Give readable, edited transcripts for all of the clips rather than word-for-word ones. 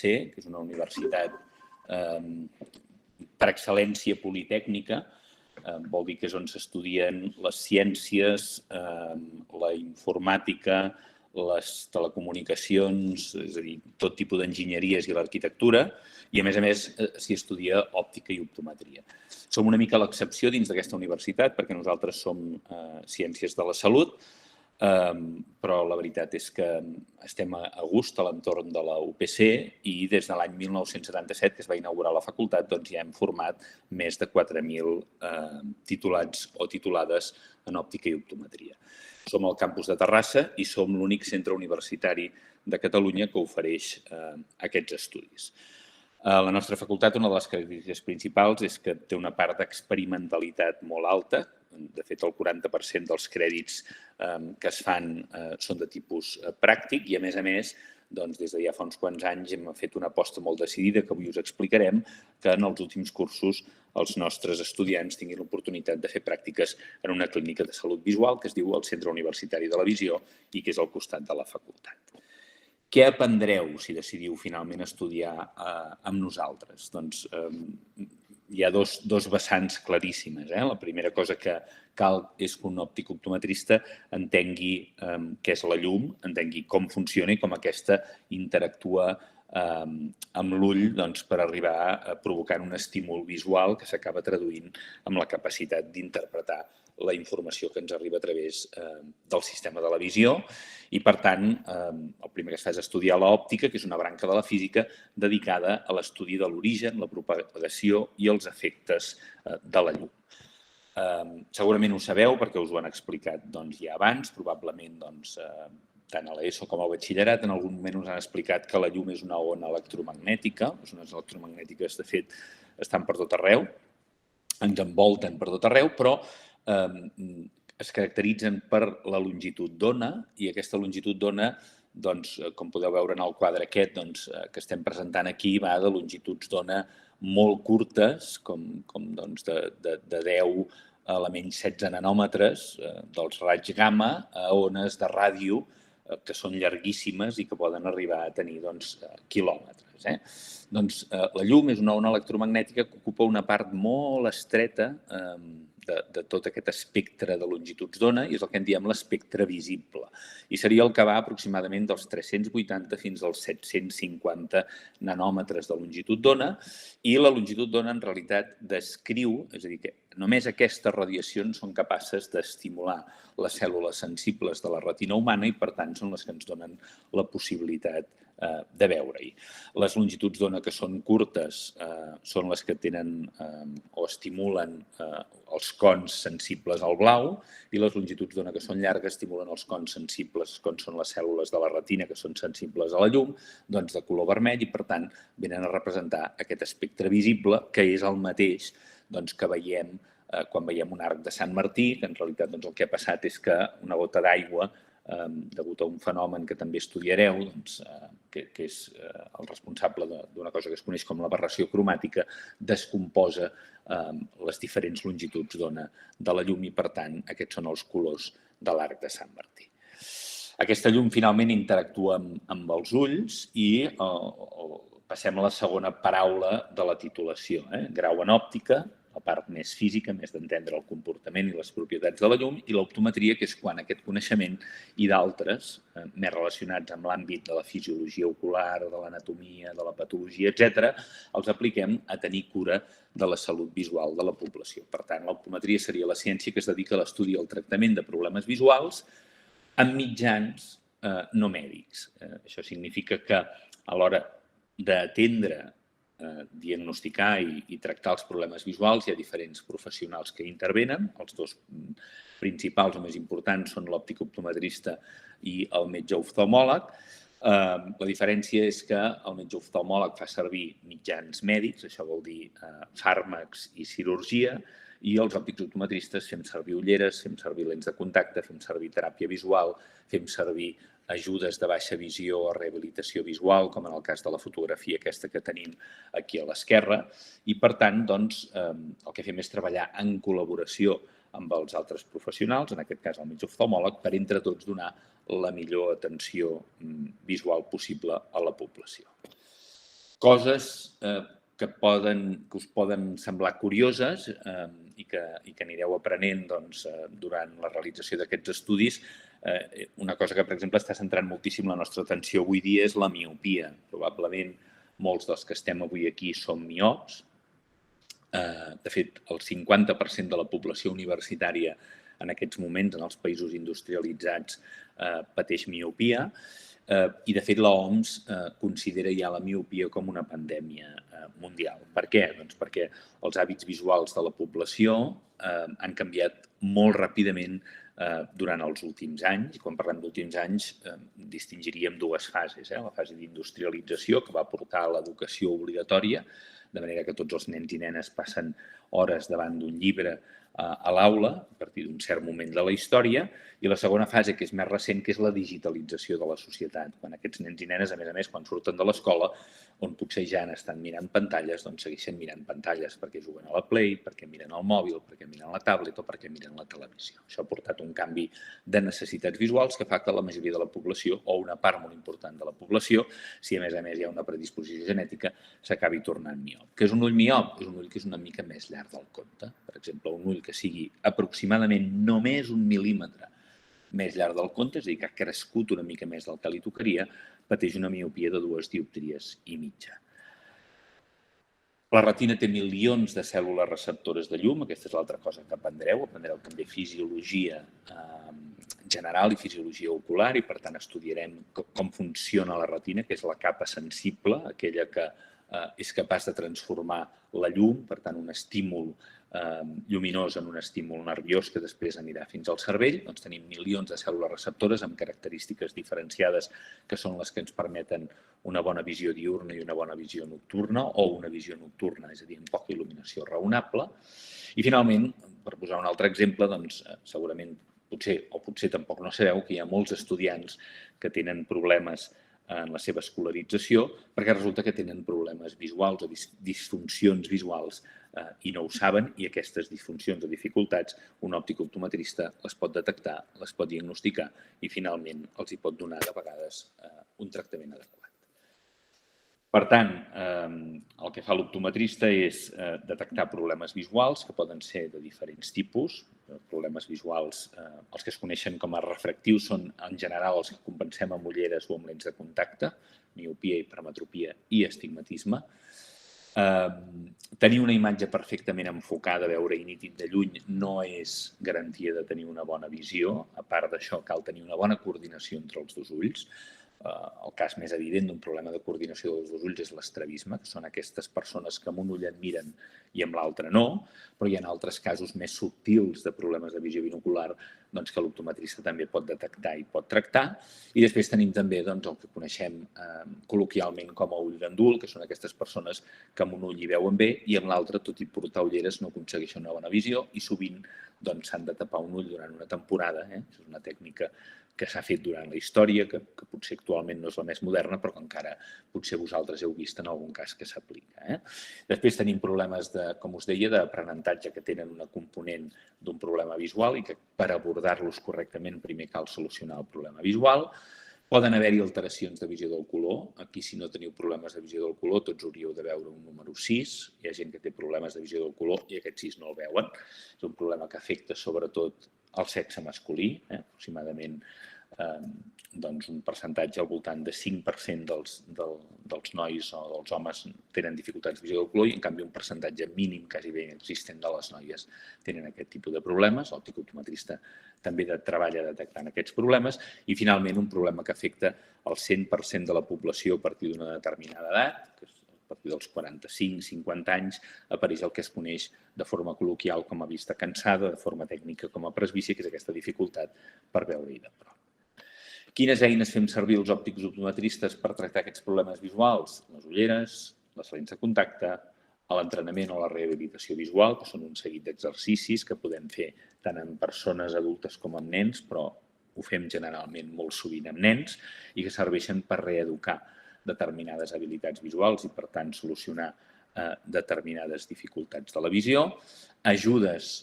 que és una universitat per excel·lència politècnica, vol dir que és on s'estudien les ciències, la informàtica, les telecomunicacions, és a dir, tot tipus d'enginyeries i l'arquitectura, i a més s'hi estudia òptica i optometria. Som una mica l'excepció dins d'aquesta universitat perquè nosaltres som ciències de la salut, però la veritat és que estem a gust a l'entorn de la UPC i des de l'any 1977, que es va inaugurar la facultat, doncs ja hem format més de 4.000 titulats o titulades en òptica i optometria. Som al campus de Terrassa i som l'únic centre universitari de Catalunya que ofereix aquests estudis. La nostra facultat, una de les característiques principals és que té una part d'experimentalitat molt alta. De fet, el 40% dels crèdits que es fan són de tipus pràctic i, a més, des de ja fa uns quants anys hem fet una aposta molt decidida, que avui us explicarem, que en els últims cursos els nostres estudiants tinguin l'oportunitat de fer pràctiques en una clínica de salut visual que es diu el Centre Universitari de la Visió i que és al costat de la facultat. Què aprendreu si decidiu finalment estudiar amb nosaltres? Doncs hi ha dos vessants claríssimes. La primera cosa que cal és que un òptic optometrista entengui què és la llum, entengui com funciona i com aquesta interactua amb l'ull per arribar a provocar un estímul visual que s'acaba traduint amb la capacitat d'interpretar la informació que ens arriba a través del sistema de la visió i, per tant, el primer que es fa és estudiar l'òptica, que és una branca de la física dedicada a l'estudi de l'origen, la propagació i els efectes de la llum. Segurament ho sabeu perquè us ho han explicat ja abans, probablement tant a l'ESO com al batxillerat, en algun moment us han explicat que la llum és una ona electromagnètica. Les ones electromagnètiques, de fet, estan per tot arreu, ens envolten per tot arreu, però es caracteritzen per la longitud d'ona i aquesta longitud d'ona, com podeu veure en el quadre aquest que estem presentant aquí, va de longituds d'ona molt curtes, com de 10 a almenys 16 nanòmetres dels raigs gamma a ones de ràdio que són llarguíssimes i que poden arribar a tenir quilòmetres. La llum és una ona electromagnètica que ocupa una part molt estreta de tot aquest espectre de longituds d'ona i és el que en diem l'espectre visible. I seria el que va aproximadament dels 380 fins als 750 nanòmetres de longitud d'ona i la longitud d'ona en realitat descriu, és a dir, que només aquestes radiacions són capaces d'estimular les cèl·lules sensibles de la retina humana i, per tant, són les que ens donen la possibilitat de veure-hi. Les longituds d'ona que són curtes són les que tenen o estimulen els cons sensibles al blau i les longituds d'ona que són llargues estimulen els cons sensibles, com són les cèl·lules de la retina que són sensibles a la llum, de color vermell i, per tant, venen a representar aquest espectre visible que és el mateix que veiem quan veiem un arc de Sant Martí, que en realitat el que ha passat és que una gota d'aigua, degut a un fenomen que també estudiareu, que és el responsable d'una cosa que es coneix com l'aberració cromàtica, descomposa les diferents longituds d'ona de la llum i, per tant, aquests són els colors de l'arc de Sant Martí. Aquesta llum finalment interactua amb els ulls i passem a la segona paraula de la titulació, grau en òptica, la part més física, més d'entendre el comportament i les propietats de la llum, i l'optometria, que és quan aquest coneixement i d'altres, més relacionats amb l'àmbit de la fisiologia ocular, de l'anatomia, de la patologia, etc., els apliquem a tenir cura de la salut visual de la població. Per tant, l'optometria seria la ciència que es dedica a l'estudi i al tractament de problemes visuals amb mitjans no mèdics. Això significa que a l'hora d'atendre, diagnosticar i tractar els problemes visuals hi ha diferents professionals que intervenen. Els dos principals o més importants són l'òptic optometrista i el metge oftalmòleg. La diferència és que el metge oftalmòleg fa servir mitjans mèdics, això vol dir fàrmacs i cirurgia, i els òptics optometristes fem servir ulleres, fem servir lents de contacte, fem servir teràpia visual, fem servir ajudes de baixa visió o rehabilitació visual, com en el cas de la fotografia aquesta que tenim aquí a l'esquerra, i per tant, el que fem és treballar en col·laboració amb els altres professionals, en aquest cas el metge oftalmòleg, per entre tots donar la millor atenció visual possible a la població. coses que us poden semblar curioses i que anireu aprenent durant la realització d'aquests estudis. Una cosa que, per exemple, està centrant moltíssim la nostra atenció avui dia és la miopia. Probablement molts dels que estem avui aquí som miops. De fet, el 50% de la població universitària en aquests moments, en els països industrialitzats, pateix miopia. I, de fet, l'OMS considera ja la miopia com una pandèmia mundial. Per què? Doncs perquè els hàbits visuals de la població han canviat molt ràpidament durant els últims anys. Quan parlem d'últims anys, distingiríem dues fases. La fase d'industrialització, que va portar a l'educació obligatòria, de manera que tots els nens i nenes passen hores davant d'un llibre a l'aula, a partir d'un cert moment de la història, i la segona fase, que és més recent, que és la digitalització de la societat. Quan aquests nens i nenes, a més, quan surten de l'escola, on potser ja estan mirant pantalles, doncs segueixen mirant pantalles perquè juguen a la Play, perquè miren el mòbil, perquè miren la tablet o perquè miren la televisió. Això ha portat un canvi de necessitats visuals que fa que la majoria de la població, o una part molt important de la població, si a més hi ha una predisposició genètica, s'acabi tornant miop. Què és un ull miop? És un ull que és una mica més llarg del compte. Per exemple, un ull que sigui aproximadament només 1 mil·límetre més llarg del compte, és a dir, que ha crescut una mica més del que li tocaria, pateix una miopia de 2 dioptries i mitja. La retina té milions de cèl·lules receptores de llum, aquesta és l'altra cosa que aprendreu també fisiologia general i fisiologia ocular, i per tant estudiarem com funciona la retina, que és la capa sensible, aquella que és capaç de transformar la llum, per tant un estímul lluminós en un estímul nerviós que després anirà fins al cervell. Doncs tenim milions de cèl·lules receptores amb característiques diferenciades que són les que ens permeten una bona visió diürna i una bona visió nocturna, o una visió nocturna, és a dir, amb poca il·luminació raonable. I finalment, per posar un altre exemple, doncs segurament potser tampoc no sabeu que hi ha molts estudiants que tenen problemes en la seva escolarització perquè resulta que tenen problemes visuals o disfuncions visuals i no ho saben, i aquestes disfuncions o dificultats un òptic optometrista les pot detectar, les pot diagnosticar i finalment els hi pot donar de vegades un tractament adequat. Per tant, el que fa l'optometrista és detectar problemes visuals que poden ser de diferents tipus. Problemes visuals, els que es coneixen com a refractius, són en general els que compensem amb ulleres o amb lents de contacte, miopia, hipermetropia i astigmatisme. Tenir una imatge perfectament enfocada, veure-hi nítid de lluny, no és garantia de tenir una bona visió. A part d'això, cal tenir una bona coordinació entre els dos ulls. El cas més evident d'un problema de coordinació dels dos ulls és l'estrabisme, que són aquestes persones que amb un ull et miren i amb l'altre no, però hi ha altres casos més subtils de problemes de visió binocular que l'optometrista també pot detectar i pot tractar. I després tenim també el que coneixem col·loquialment com a ull gandul, que són aquestes persones que amb un ull hi veuen bé i amb l'altre, tot i portar ulleres, no aconsegueixen una bona visió i sovint s'han de tapar un ull durant una temporada. És una tècnica que s'ha fet durant la història, que potser actualment no és la més moderna, però que encara potser vosaltres heu vist en algun cas que s'aplica. Després tenim problemes, com us deia, d'aprenentatge que tenen una component d'un problema visual i que per abordar-los correctament primer cal solucionar el problema visual. Poden haver-hi alteracions de visió del color. Aquí, si no teniu problemes de visió del color, tots hauríeu de veure un número 6. Hi ha gent que té problemes de visió del color i aquest 6 no el veuen. És un problema que afecta sobretot el sexe masculí, aproximadament un percentatge al voltant de 5% dels nois o dels homes tenen dificultats de visió del color i, en canvi, un percentatge mínim, quasi bé inexistent, de les noies tenen aquest tipus de problemes. L'òptic optometrista també treballa detectant aquests problemes. I, finalment, un problema que afecta el 100% de la població a partir d'una determinada edat, que a partir dels 45-50 anys, apareix el que es coneix de forma col·loquial com a vista cansada, de forma tècnica com a presbícia, que és aquesta dificultat per veure-hi de prop. Quines eines fem servir els òptics optometristes per tractar aquests problemes visuals? Les ulleres, les lents de contacte, l'entrenament o la rehabilitació visual, que són un seguit d'exercicis que podem fer tant en persones adultes com en nens, però ho fem generalment molt sovint amb nens i que serveixen per reeducar determinades habilitats visuals i, per tant, solucionar determinades dificultats de la visió. Ajudes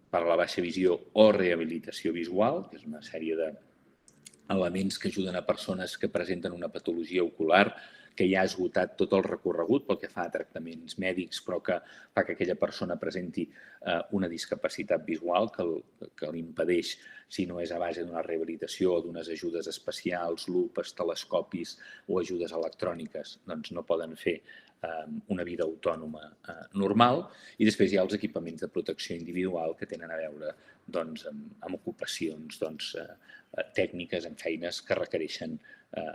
per a la baixa visió o rehabilitació visual, que és una sèrie de elements que ajuden a persones que presenten una patologia ocular que ja ha esgotat tot el recorregut pel que fa a tractaments mèdics, però que fa que aquella persona presenti una discapacitat visual que li impedeix, si no és a base d'una rehabilitació o d'unes ajudes especials, lupes, telescopis o ajudes electròniques, doncs no poden fer una vida autònoma normal. I després hi ha els equipaments de protecció individual que tenen a veure amb ocupacions tècniques, en feines que requereixen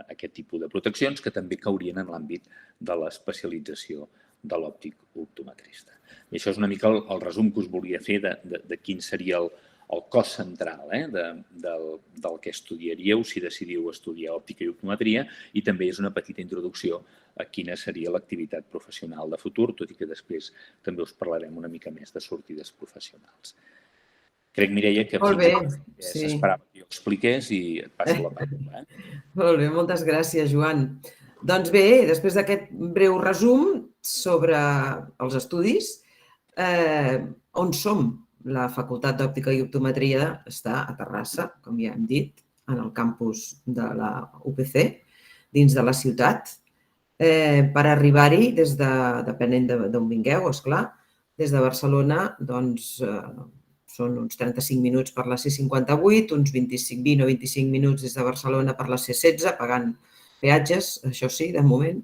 aquest tipus de proteccions, que també caurien en l'àmbit de l'especialització de l'òptic optometrista. I això és una mica el resum que us volia fer de quin seria el cos central del que estudiaríeu si decidiu estudiar òptica i optometria, i també és una petita introducció a quina seria l'activitat professional de futur, tot i que després també us parlarem una mica més de sortides professionals. Crec, Mireia, que s'esperava que jo expliqués i et passo la paraula. Molt bé, moltes gràcies, Joan. Doncs bé, després d'aquest breu resum sobre els estudis, on som? La Facultat d'Òptica i Optometria està a Terrassa, com ja hem dit, en el campus de la UPC, dins de la ciutat. Per arribar-hi, depenent d'on vingueu, esclar, des de Barcelona, doncs, són uns 35 minuts per la C58, uns 20 o 25 minuts des de Barcelona per la C16, pagant peatges, això sí, de moment.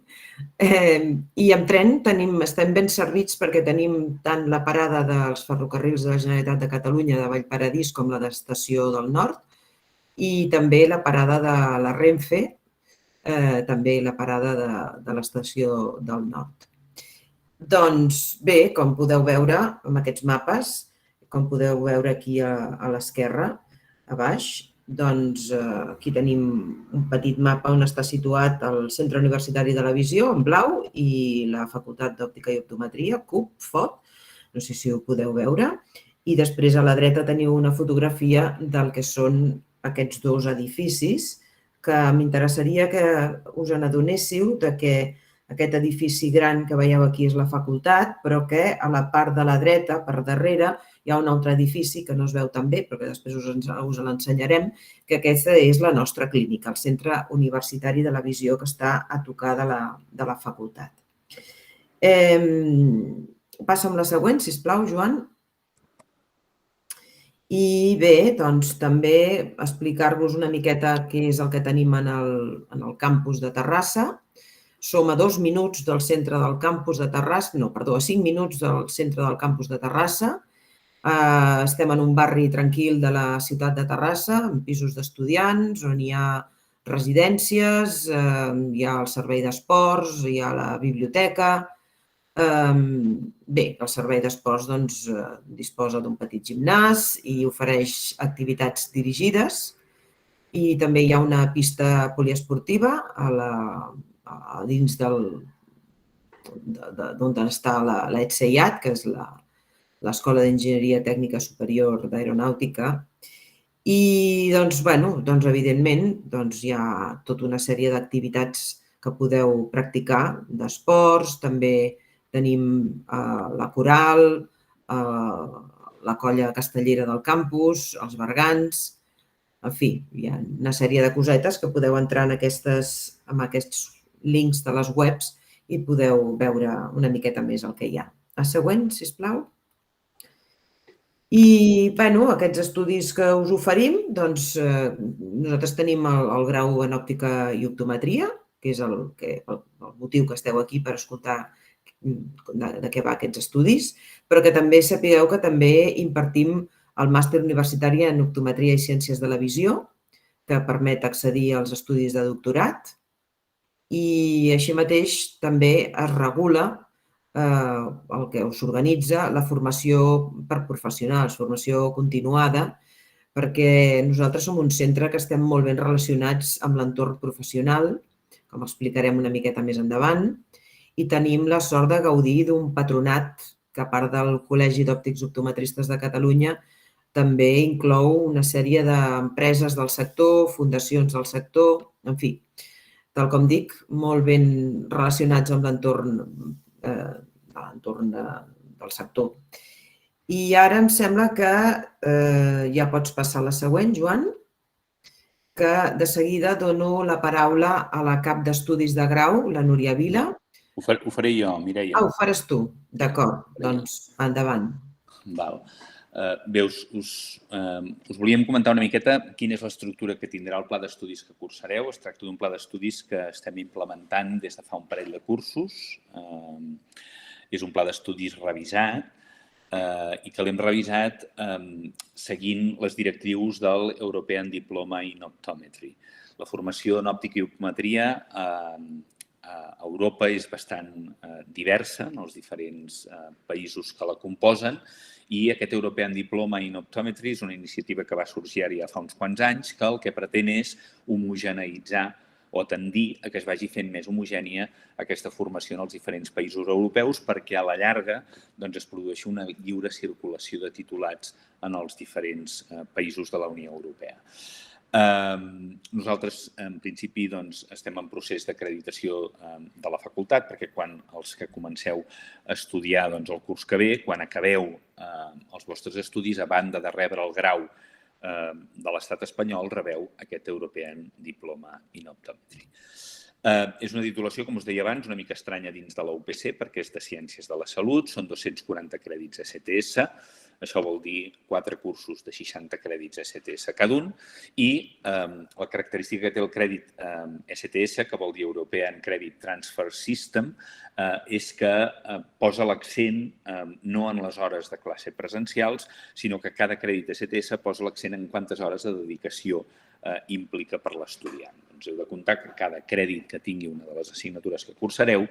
I amb tren estem ben servits perquè tenim tant la parada dels ferrocarrils de la Generalitat de Catalunya de Vallparadís com la d'Estació del Nord, i també la parada de la Renfe, també la parada de l'Estació del Nord. Doncs bé, com podeu veure amb aquests mapes, com podeu veure aquí a l'esquerra, a baix, doncs aquí tenim un petit mapa on està situat el Centre Universitari de la Visió, en blau, i la Facultat d'Òptica i Optometria, CUP, FOT, no sé si ho podeu veure, i després a la dreta teniu una fotografia del que són aquests dos edificis, que m'interessaria que us n'adonéssiu que aquest edifici gran que veieu aquí és la facultat, però que a la part de la dreta, per darrere, hi ha un altre edifici que no es veu tan bé, però que després us l'ensenyarem, que aquesta és la nostra clínica, el Centre Universitari de la Visió, que està a tocar de la facultat. Passa'm la següent, sisplau, Joan. I bé, doncs també explicar-vos una miqueta què és el que tenim en el campus de Terrassa. Som a 2 minuts del centre del campus de Terrassa, a 5 minuts del centre del campus de Terrassa. Estem en un barri tranquil de la ciutat de Terrassa, amb pisos d'estudiants, on hi ha residències, hi ha el servei d'esports, hi ha la biblioteca. Bé, el servei d'esports disposa d'un petit gimnàs i ofereix activitats dirigides, i també hi ha una pista poliesportiva dins d'on està l'ETSEIAT, que és l'Escola d'Enginyeria Tècnica Superior d'Aeronàutica. I, evidentment, hi ha tota una sèrie d'activitats que podeu practicar d'esports. També tenim la coral, la colla castellera del campus, els bergants, en fi, hi ha una sèrie de cosetes que podeu entrar en aquests links de les webs i podeu veure una miqueta més el que hi ha. La següent, sisplau. I, aquests estudis que us oferim, doncs nosaltres tenim el grau en òptica i optometria, que és el motiu que esteu aquí per escoltar de què va aquests estudis, però que també sapigueu que també impartim el màster universitari en optometria i ciències de la visió, que permet accedir als estudis de doctorat, i així mateix també es regula el que s'organitza la formació per professionals, formació continuada, perquè nosaltres som un centre que estem molt ben relacionats amb l'entorn professional, com explicarem una miqueta més endavant, i tenim la sort de gaudir d'un patronat que, a part del Col·legi d'Òptics Optometristes de Catalunya, també inclou una sèrie d'empreses del sector, fundacions del sector, en fi, tal com dic, molt ben relacionats amb l'entorn del sector. I ara em sembla que ja pots passar la següent, Joan. que de seguida dono la paraula a la cap d'estudis de grau, la Núria Vila. Ho faré jo, Mireia. Ho faràs tu, d'acord, doncs endavant. Val. Bé, us volíem comentar una miqueta quina és l'estructura que tindrà el pla d'estudis que cursareu. Es tracta d'un pla d'estudis que estem implementant des de fa un parell de cursos. És un pla d'estudis revisat i que l'hem revisat seguint les directrius del European Diploma in Optometry. La formació en òptica i optometria a Europa és bastant diversa en els diferents països que la composen i aquest European Diploma in Optometry és una iniciativa que va sorgir ara ja fa uns quants anys que el que pretén és homogeneïtzar o tendir a que es vagi fent més homogènia aquesta formació en els diferents països europeus perquè a la llarga es produeixi una lliure circulació de titulats en els diferents països de la Unió Europea. Nosaltres, en principi, estem en procés d'acreditació de la facultat perquè quan els que comenceu a estudiar el curs que ve, quan acabeu els vostres estudis, a banda de rebre el grau de l'estat espanyol, rebeu aquest European Diploma in Optometry. És una titulació, com us deia abans, una mica estranya dins de la UPC perquè és de Ciències de la Salut, són 240 crèdits ECTS, això vol dir 4 cursos de 60 crèdits ECTS cada un i la característica que té el crèdit ECTS, que vol dir European Credit Transfer System, és que posa l'accent no en les hores de classe presencials, sinó que cada crèdit ECTS posa l'accent en quantes hores de dedicació implica per l'estudiant. Heu de comptar que cada crèdit que tingui una de les assignatures que cursareu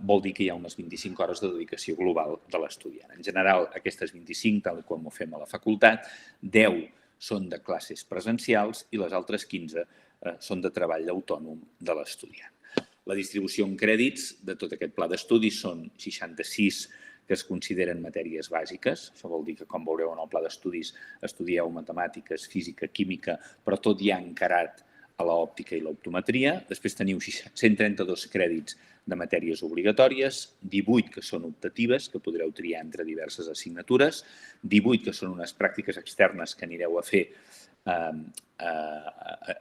vol dir que hi ha unes 25 hores de dedicació global de l'estudiant. En general, aquestes 25, tal com ho fem a la facultat, 10 són de classes presencials i les altres 15 són de treball autònom de l'estudiant. La distribució en crèdits de tot aquest pla d'estudis són 66 que es consideren matèries bàsiques. Això vol dir que, com veureu en el pla d'estudis, estudieu matemàtiques, física, química, però tot ja encarat a l'òptica i l'optometria. Després teniu 132 crèdits de matèries obligatòries, 18 que són optatives, que podreu triar entre diverses assignatures, 18 que són unes pràctiques externes que anireu a fer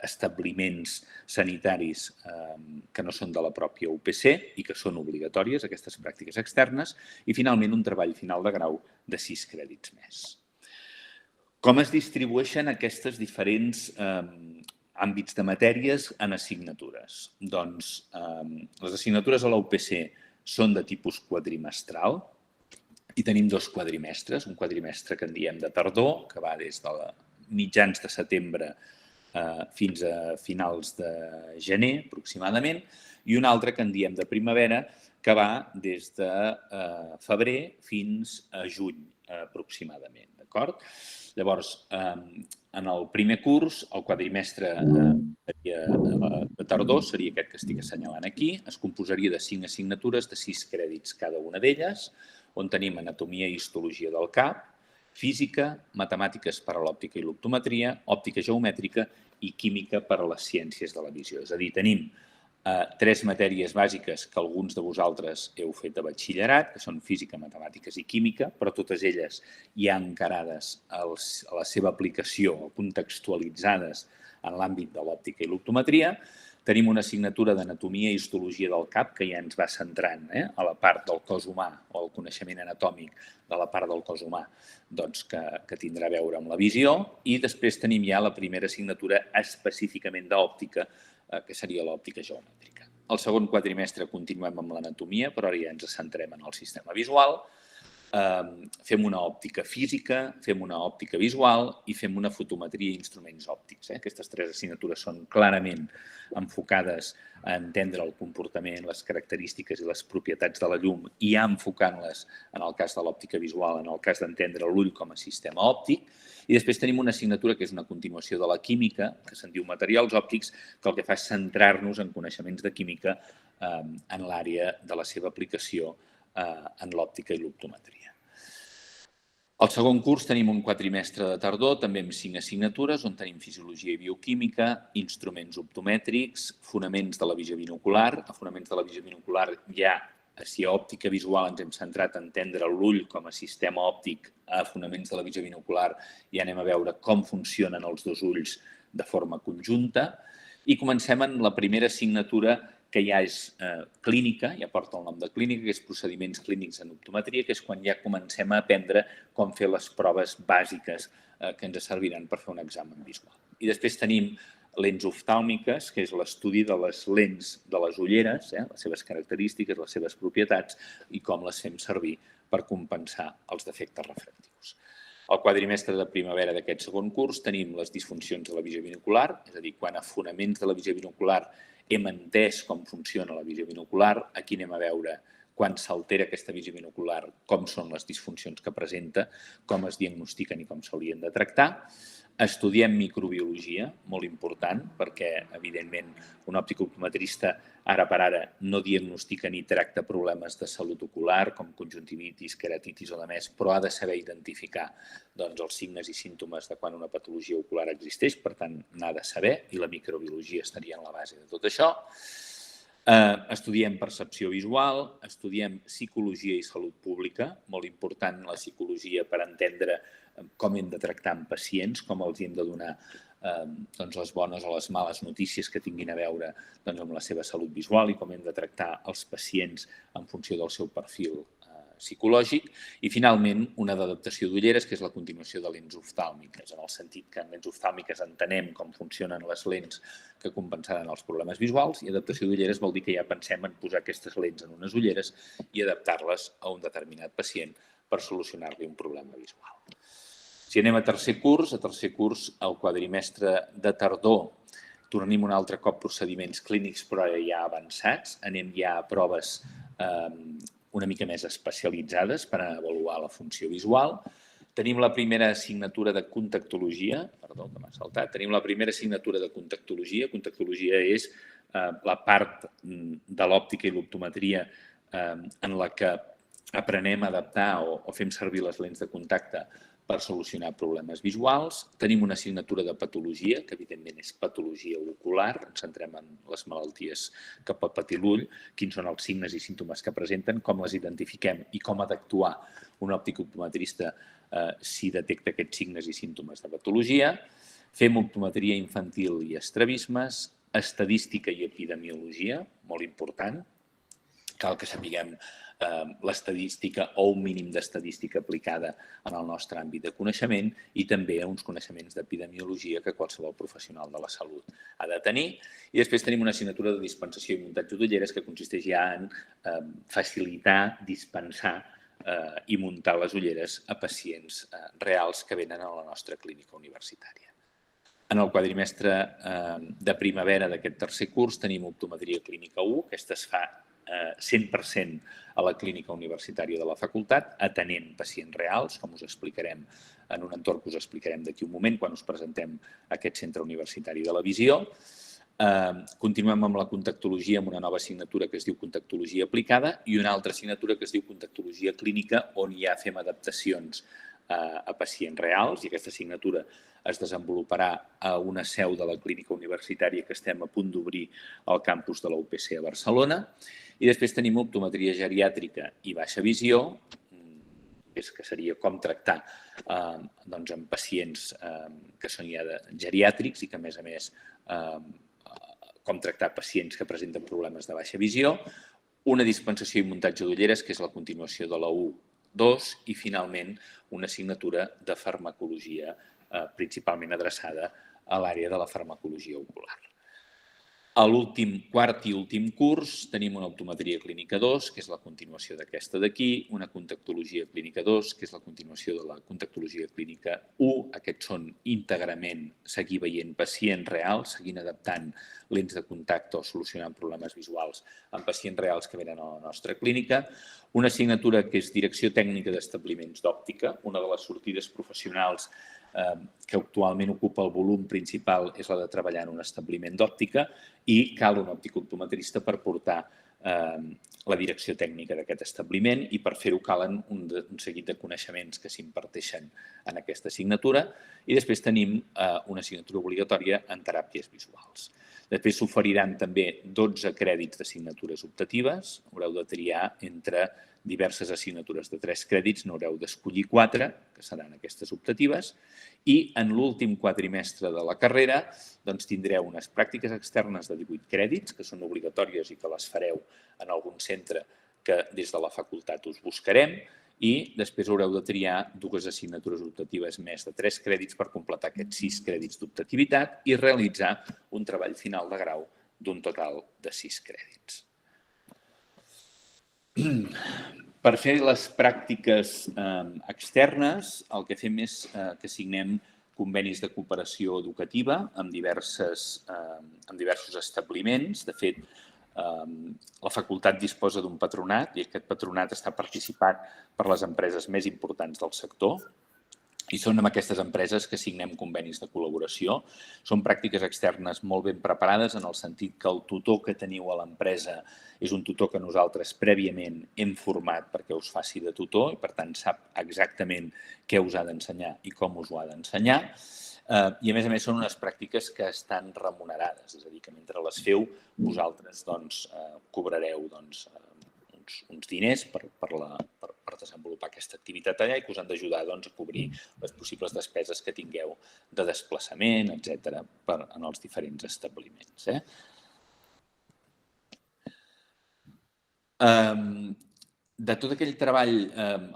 establiments sanitaris que no són de la pròpia UPC i que són obligatòries, aquestes pràctiques externes, i finalment un treball final de grau de 6 crèdits més. Com es distribueixen aquestes diferents àmbits de matèries en assignatures? Doncs les assignatures a la UPC són de tipus quadrimestral i tenim 2 quadrimestres, un quadrimestre que en diem de tardor, que va des de mitjans de setembre fins a finals de gener, aproximadament, i un altre que en diem de primavera, que va des de febrer fins a juny, aproximadament. D'acord? Llavors, en el primer curs, el quadrimestre de tardor seria aquest que estic assenyalant aquí, es composaria de 5 assignatures de 6 crèdits cada una d'elles, on tenim anatomia i histologia del cap, física, matemàtiques per a l'òptica i l'optometria, òptica geomètrica i química per a les ciències de la visió. És a dir, tenim 3 matèries bàsiques que alguns de vosaltres heu fet a batxillerat, que són física, matemàtiques i química, però totes elles ja encarades a la seva aplicació o contextualitzades en l'àmbit de l'òptica i l'optometria. Tenim una assignatura d'anatomia i histologia del cap que ja ens va centrant a la part del cos humà o el coneixement anatòmic de la part del cos humà que tindrà a veure amb la visió, i després tenim ja la primera assignatura específicament d'òptica, que seria l'òptica geomètrica. Al segon quadrimestre continuem amb l'anatomia, però ara ja ens centrem en el sistema visual. Fem una òptica física, fem una òptica visual i fem una fotometria i instruments òptics. Aquestes 3 assignatures són clarament enfocades a entendre el comportament, les característiques i les propietats de la llum i a enfocant-les, en el cas de l'òptica visual, en el cas d'entendre l'ull com a sistema òptic. I després tenim una assignatura que és una continuació de la química, que se'n diu materials òptics, que el que fa és centrar-nos en coneixements de química en l'àrea de la seva aplicació en l'òptica i l'optometria. Al segon curs tenim un quadrimestre de tardor, també amb 5 assignatures, on tenim fisiologia i bioquímica, instruments optomètrics, fonaments de la visió binocular. A fonaments de la visió binocular ja, si a òptica visual ens hem centrat a entendre l'ull com a sistema òptic, a fonaments de la visió binocular ja anem a veure com funcionen els 2 ulls de forma conjunta i comencem en la primera assignatura que ja és clínica, ja porta el nom de clínica, que és procediments clínics en optometria, que és quan ja comencem a aprendre com fer les proves bàsiques que ens serviran per fer un examen visual. I després tenim lents oftàlmiques, que és l'estudi de les lents de les ulleres, les seves característiques, les seves propietats i com les fem servir per compensar els defectes refractius. Al quadrimestre de primavera d'aquest segon curs tenim les disfuncions de la visió binocular, és a dir, quan a fonaments de la visió binocular hem entès com funciona la visió binocular, aquí anem a veure quan s'altera aquesta visió binocular, com són les disfuncions que presenta, com es diagnostiquen i com s'haurien de tractar. Estudiem microbiologia, molt important, perquè, evidentment, un òptic-optometrista ara per ara no diagnostica ni tracta problemes de salut ocular, com conjuntivitis, queratitis o de més, però ha de saber identificar els signes i símptomes de quan una patologia ocular existeix, per tant, n'ha de saber, i la microbiologia estaria en la base de tot això. Estudiem percepció visual, estudiem psicologia i salut pública, molt important la psicologia per entendre com hem de tractar amb pacients, com els hem de donar les bones o les males notícies que tinguin a veure amb la seva salut visual i com hem de tractar els pacients en funció del seu perfil psicològic. I, finalment, una d'adaptació d'ulleres, que és la continuació de lents oftàlmiques, en el sentit que en lents oftàlmiques entenem com funcionen les lents que compensaran els problemes visuals, i adaptació d'ulleres vol dir que ja pensem en posar aquestes lents en unes ulleres i adaptar-les a un determinat pacient per solucionar-li un problema visual. Si anem a tercer curs, al quadrimestre de tardor, tornem un altre cop procediments clínics però ja avançats, anem ja a proves una mica més especialitzades per avaluar la funció visual. Tenim la primera assignatura de contactologia, perdó, que m'ha saltat, tenim la primera assignatura de contactologia. Contactologia és la part de l'òptica i l'optometria en la que aprenem a adaptar o fem servir les lents de contacte per solucionar problemes visuals. Tenim una assignatura de patologia, que evidentment és patologia ocular. Ens centrem en les malalties que pot patir l'ull, quins són els signes i símptomes que presenten, com les identifiquem i com ha d'actuar un òptic-optometrista si detecta aquests signes i símptomes de patologia. Fem optometria infantil i estrabismes, estadística i epidemiologia, molt important. Cal que sapiguem l'estadística o un mínim d'estadística aplicada en el nostre àmbit de coneixement i també uns coneixements d'epidemiologia que qualsevol professional de la salut ha de tenir. I després tenim una assignatura de dispensació i muntatge d'ulleres que consisteix ja en facilitar, dispensar i muntar les ulleres a pacients reals que venen a la nostra clínica universitària. En el quadrimestre de primavera d'aquest tercer curs tenim optometria clínica 1, aquesta es fa 100% a la clínica universitària de la facultat, atenent pacients reals, com us explicarem en un entorn que us explicarem d'aquí un moment quan us presentem aquest centre universitari de la visió. Continuem amb la contactologia amb una nova assignatura que es diu contactologia aplicada i una altra assignatura que es diu contactologia clínica on ja fem adaptacions a pacients reals i aquesta assignatura es desenvoluparà a una seu de la clínica universitària que estem a punt d'obrir al campus de la UPC a Barcelona. I després tenim optometria geriàtrica i baixa visió, que seria com tractar amb pacients que són ja geriàtrics i que, a més, com tractar pacients que presenten problemes de baixa visió, una dispensació i muntatge d'ulleres, que és la continuació de la U2, i, finalment, una assignatura de farmacologia principalment adreçada a l'àrea de la farmacologia ocular. A l'últim, quart i últim curs, tenim una optometria clínica 2, que és la continuació d'aquesta d'aquí, una contactologia clínica 2, que és la continuació de la contactologia clínica 1. Aquests són íntegrament seguir veient pacients reals, seguint adaptant lents de contacte o solucionant problemes visuals en pacients reals que venen a la nostra clínica. Una assignatura que és direcció tècnica d'establiments d'òptica, una de les sortides professionals que actualment ocupa el volum principal és la de treballar en un establiment d'òptica i cal un òptic-optometrista per portar la direcció tècnica d'aquest establiment i per fer-ho calen un seguit de coneixements que s'imparteixen en aquesta assignatura i després tenim una assignatura obligatòria en teràpies visuals. Després s'oferiran també 12 crèdits d'assignatures optatives. Haureu de triar entre diverses assignatures de 3 crèdits, n'haureu d'escollir 4, que seran aquestes optatives, i en l'últim quadrimestre de la carrera doncs, tindreu unes pràctiques externes de 18 crèdits, que són obligatòries i que les fareu en algun centre que des de la facultat us buscarem, i després haureu de triar 2 assignatures optatives més de 3 crèdits per completar aquests 6 crèdits d'optativitat i realitzar un treball final de grau d'un total de 6 crèdits. Per fer les pràctiques externes, el que fem és que signem convenis de cooperació educativa amb diversos establiments. De fet, la facultat disposa d'un patronat i aquest patronat està participat per les empreses més importants del sector. I són amb aquestes empreses que signem convenis de col·laboració. Són pràctiques externes molt ben preparades en el sentit que el tutor que teniu a l'empresa és un tutor que nosaltres prèviament hem format perquè us faci de tutor i, per tant, sap exactament què us ha d'ensenyar i com us ho ha d'ensenyar. I, a més, són unes pràctiques que estan remunerades, és a dir, que mentre les feu, vosaltres cobrareu uns diners per desenvolupar aquesta activitat allà i que us han d'ajudar a cobrir les possibles despeses que tingueu de desplaçament, etc., en els diferents establiments. De tot aquell treball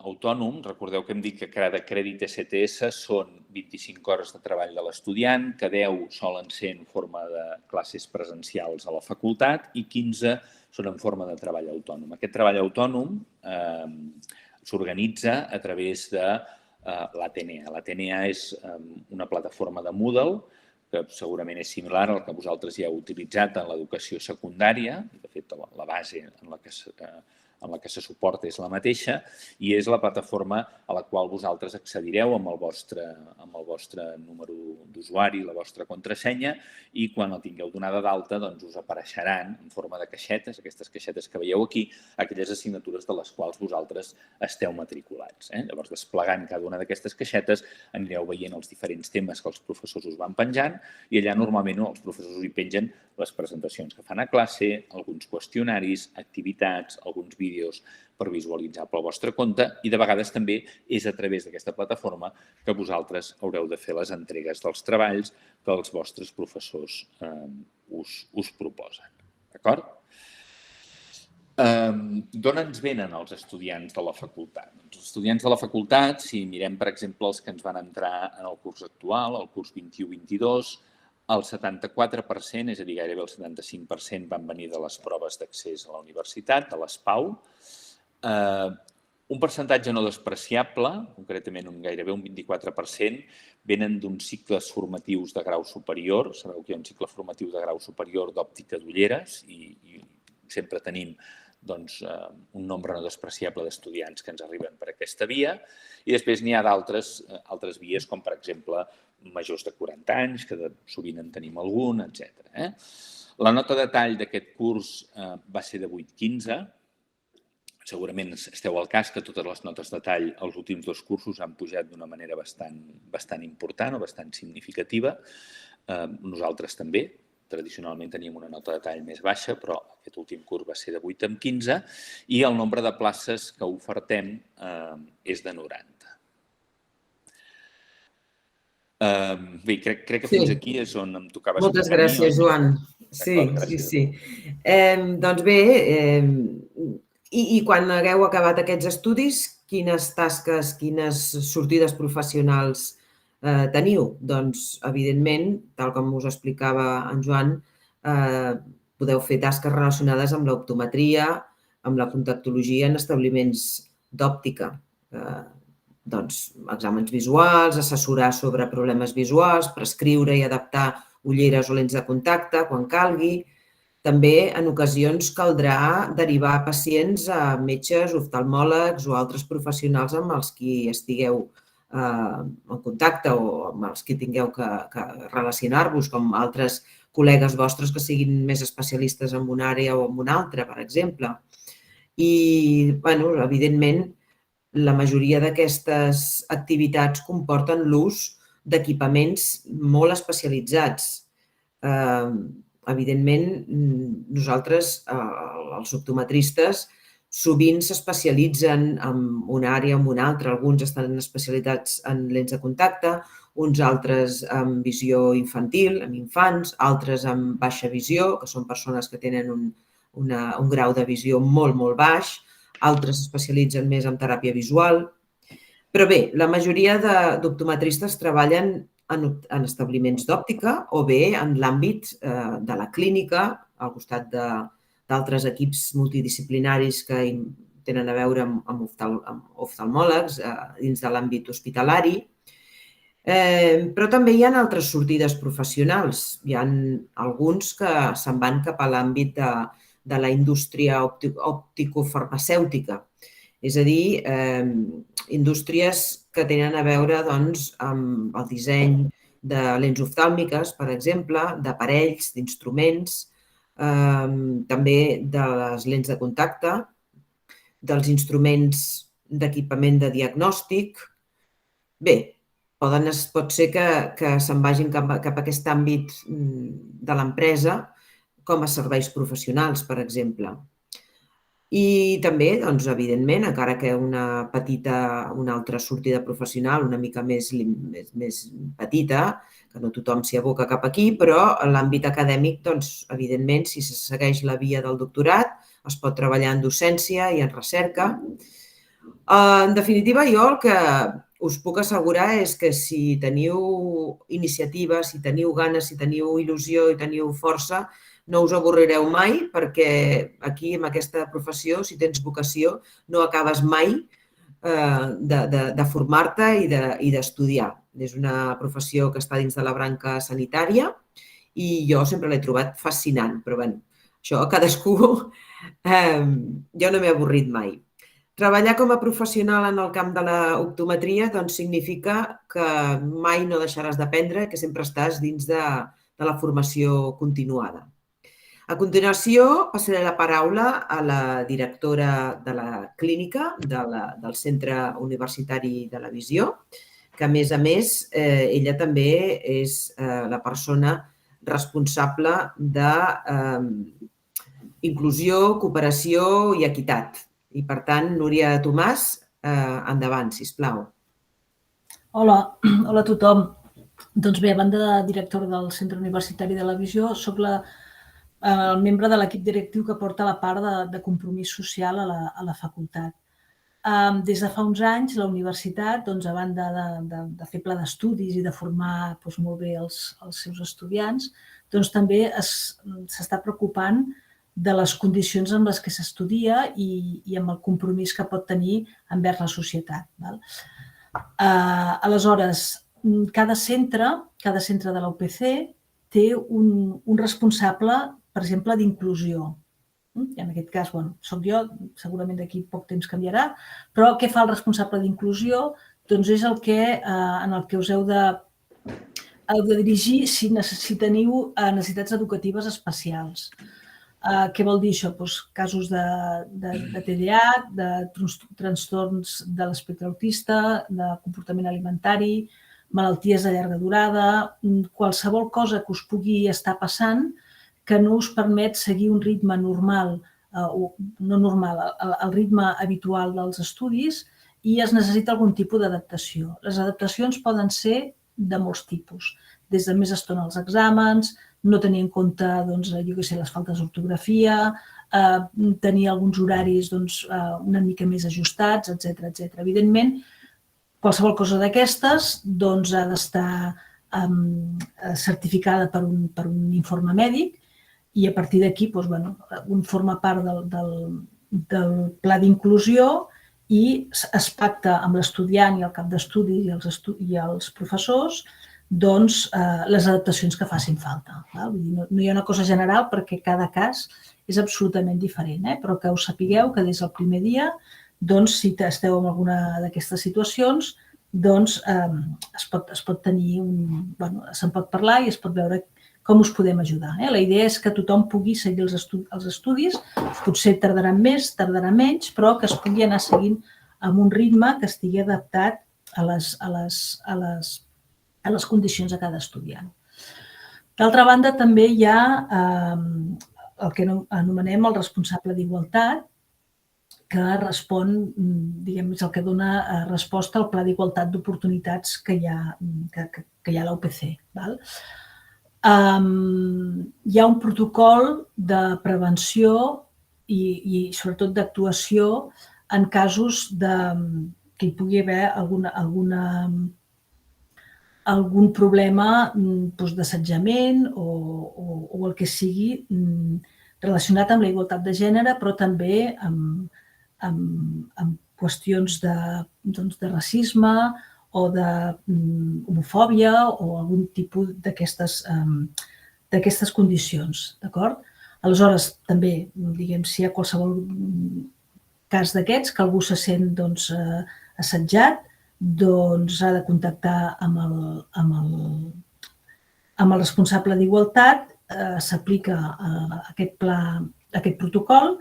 autònom, recordeu que hem dit que cada crèdit ECTS són 25 hores de treball de l'estudiant, que 10 solen ser en forma de classes presencials a la facultat i 15 són en forma de treball autònom. Aquest treball autònom s'organitza a través de l'Atenea. L'Atenea és una plataforma de Moodle que segurament és similar al que vosaltres ja heu utilitzat en l'educació secundària. De fet, la base en la que se suporta és la mateixa i és la plataforma a la qual vosaltres accedireu amb el vostre número d'usuari, la vostra contrasenya, i quan la tingueu donada d'alta us apareixeran en forma de caixetes, aquestes caixetes que veieu aquí, aquelles assignatures de les quals vosaltres esteu matriculats. Llavors, desplegant cada una d'aquestes caixetes, anireu veient els diferents temes que els professors us van penjant i allà normalment els professors us hi pengen les presentacions que fan a classe, alguns qüestionaris, activitats, alguns vídeos per visualitzar pel vostre compte i de vegades també és a través d'aquesta plataforma que vosaltres haureu de fer les entregues dels treballs que els vostres professors us proposen. D'acord? D'on ens venen els estudiants de la facultat? Els estudiants de la facultat, si mirem, per exemple, els que ens van entrar en el curs actual, el curs 21-22, el 74%, és a dir, gairebé el 75%, van venir de les proves d'accés a la universitat, de les PAU. Un percentatge no despreciable, concretament gairebé un 24%, venen d'uns cicles formatius de grau superior. Sabeu que hi ha un cicle formatiu de grau superior d'òptica d'ulleres i sempre tenim un nombre no despreciable d'estudiants que ens arriben per aquesta via. I després n'hi ha d'altres vies, com per exemple majors de 40 anys, que sovint en tenim algun, etc. La nota de tall d'aquest curs va ser de 8,15. Segurament esteu al cas que totes les notes de tall els últims 2 cursos han pujat d'una manera bastant important o bastant significativa. Nosaltres també. Tradicionalment teníem una nota de tall més baixa, però aquest últim curs va ser de 8,15 i el nombre de places que ofertem és de 90. Bé, crec que fins aquí és on em tocava... Moltes gràcies, Joan. Sí. Doncs bé, i quan hagueu acabat aquests estudis, quines tasques, quines sortides professionals teniu? Doncs, evidentment, tal com us explicava en Joan, podeu fer tasques relacionades amb l'optometria, amb la contactologia en establiments d'òptica. Doncs, exàmens visuals, assessorar sobre problemes visuals, prescriure i adaptar ulleres o lents de contacte quan calgui. També, en ocasions, caldrà derivar pacients a metges, oftalmòlegs o altres professionals amb els qui estigueu en contacte o amb els que tingueu que relacionar-vos, com altres col·legues vostres que siguin més especialistes en una àrea o en una altra, per exemple. I, evidentment, la majoria d'aquestes activitats comporten l'ús d'equipaments molt especialitzats. evidentment, nosaltres, els optometristes, sovint s'especialitzen en una àrea o en una altra. Alguns estan especialitzats en lents de contacte, uns altres en visió infantil, en infants, altres en baixa visió, que són persones que tenen un grau de visió molt, molt baix, altres s'especialitzen més en teràpia visual. Però bé, la majoria d'optometristes treballen en establiments d'òptica o bé en l'àmbit de la clínica, al costat d'altres equips multidisciplinaris que tenen a veure amb oftalmòlegs dins de l'àmbit hospitalari. Però també hi ha altres sortides professionals. Hi ha alguns que se'n van cap a l'àmbit de la indústria òptico-farmacèutica, és a dir, indústries que tenen a veure amb el disseny de lents oftàlmiques, per exemple, d'aparells, d'instruments, també de les lents de contacte, dels instruments d'equipament de diagnòstic. Bé, pot ser que se'n vagin cap a aquest àmbit de l'empresa com a serveis professionals, per exemple. I també, evidentment, encara que una altra sortida professional una mica més petita, que no tothom s'hi aboca cap aquí, però en l'àmbit acadèmic, evidentment, si se segueix la via del doctorat, es pot treballar en docència i en recerca. En definitiva, jo el que us puc assegurar és que si teniu iniciativa, si teniu ganes, si teniu il·lusió i teniu força, no us avorrireu mai, perquè aquí, en aquesta professió, si tens vocació, no acabes mai de formar-te i d'estudiar. És una professió que està dins de la branca sanitària i jo sempre l'he trobat fascinant, però bé, això cadascú... Jo no m'he avorrit mai. Treballar com a professional en el camp de l'optometria significa que mai no deixaràs d'aprendre, que sempre estàs dins de la formació continuada. A continuació, passaré la paraula a la directora de la clínica del Centre Universitari de la Visió, que, a més, ella també és la persona responsable d'inclusió, cooperació i equitat. I, per tant, Núria Tomàs, endavant, sisplau. Hola a tothom. Doncs bé, a banda de directora del Centre Universitari de la Visió, soc el membre de l'equip directiu que porta la part de compromís social a la facultat. Des de fa uns anys, la universitat, a banda de fer pla d'estudis i de formar molt bé els seus estudiants, també s'està preocupant de les condicions en les que s'estudia i amb el compromís que pot tenir envers la societat. Aleshores, cada centre de la UPC té un responsable, per exemple, d'inclusió. I en aquest cas, soc jo, segurament d'aquí poc temps canviarà, però què fa el responsable d'inclusió? Doncs és en el que us heu de dirigir si teniu necessitats educatives especials. Què vol dir això? Casos de TDAH, de trastorns de l'espectre autista, de comportament alimentari, malalties de llarga durada, qualsevol cosa que us pugui estar passant que no us permet seguir un ritme normal, no normal, el ritme habitual dels estudis i es necessita algun tipus d'adaptació. Les adaptacions poden ser de molts tipus, des de més estona als exàmens, no tenir en compte, les faltes d'ortografia, tenir alguns horaris una mica més ajustats, etc. Evidentment, qualsevol cosa d'aquestes ha d'estar certificada per un informe mèdic i a partir d'aquí un forma part del pla d'inclusió i es pacta amb l'estudiant i el cap d'estudis i els professors les adaptacions que facin falta. No hi ha una cosa general perquè cada cas és absolutament diferent, però que us sapigueu que des del primer dia, si esteu en alguna d'aquestes situacions, es pot tenir se'n pot parlar i es pot veure com us podem ajudar. La idea és que tothom pugui seguir els estudis, potser tardarà més, tardarà menys, però que es pugui anar seguint amb un ritme que estigui adaptat a les condicions de cada estudiant. D'altra banda, també hi ha el que anomenem el responsable d'igualtat, que respon, diguem, és el que dona resposta al pla d'igualtat d'oportunitats que hi ha a la UPC. Hi ha un protocol de prevenció i sobretot d'actuació en casos que hi pugui haver algun problema d'assetjament o el que sigui relacionat amb la igualtat de gènere, però també amb qüestions de racisme o d'homofòbia o algun tipus d'aquestes condicions. Aleshores, també, diguem, si hi ha qualsevol cas d'aquests, que algú se sent assetjat, doncs ha de contactar amb el responsable d'igualtat, s'aplica aquest protocol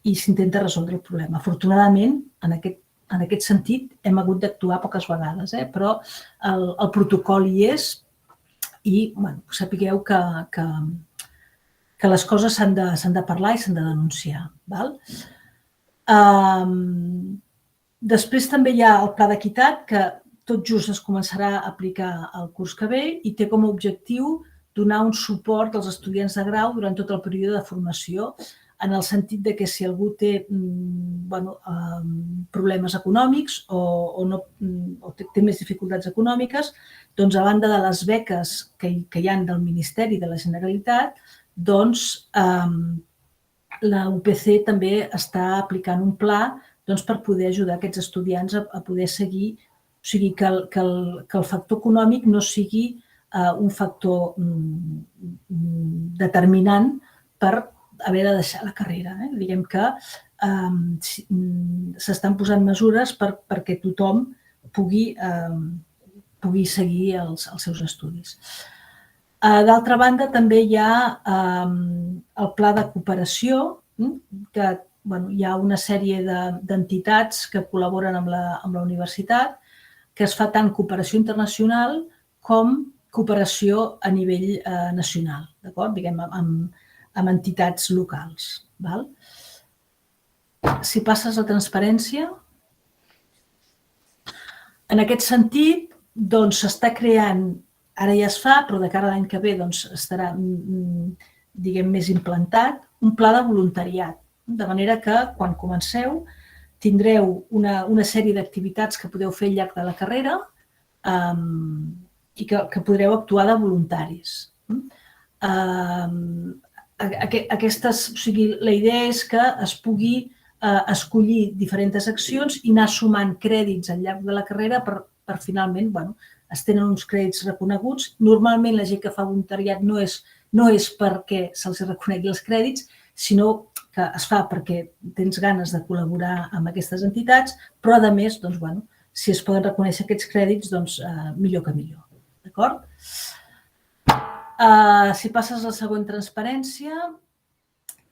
i s'intenta resoldre el problema. Afortunadament, en aquest sentit, hem hagut d'actuar poques vegades, però el protocol hi és i sapigueu que les coses s'han de parlar i s'han de denunciar. Després també hi ha el pla d'equitat, que tot just es començarà a aplicar el curs que ve i té com a objectiu donar un suport als estudiants de grau durant tot el període de formació, en el sentit que si algú té problemes econòmics o té més dificultats econòmiques, doncs a banda de les beques que hi ha del Ministeri de la Generalitat, doncs la UPC també està aplicant un pla per poder ajudar aquests estudiants a poder seguir, o sigui, que el factor econòmic no sigui un factor determinant per haver de deixar la carrera. Diguem que s'estan posant mesures perquè tothom pugui seguir els seus estudis. D'altra banda, també hi ha el pla de cooperació, que hi ha una sèrie d'entitats que col·laboren amb la universitat, que es fa tant cooperació internacional com cooperació a nivell nacional, diguem, amb entitats locals. Si passes a transparència, en aquest sentit, s'està creant, ara ja es fa, però de cara a l'any que ve estarà, diguem, més implantat, un pla de voluntariat, de manera que quan comenceu tindreu una sèrie d'activitats que podeu fer al llarg de la carrera i que podreu actuar de voluntaris. La idea és que es pugui escollir diferents accions i anar sumant crèdits al llarg de la carrera per finalment, es tenen uns crèdits reconeguts. Normalment la gent que fa voluntariat no és perquè se'ls reconegui els crèdits, sinó que es fa perquè tens ganes de col·laborar amb aquestes entitats, però a més, si es poden reconèixer aquests crèdits, millor que millor. D'acord? Si passes a la següent transparència,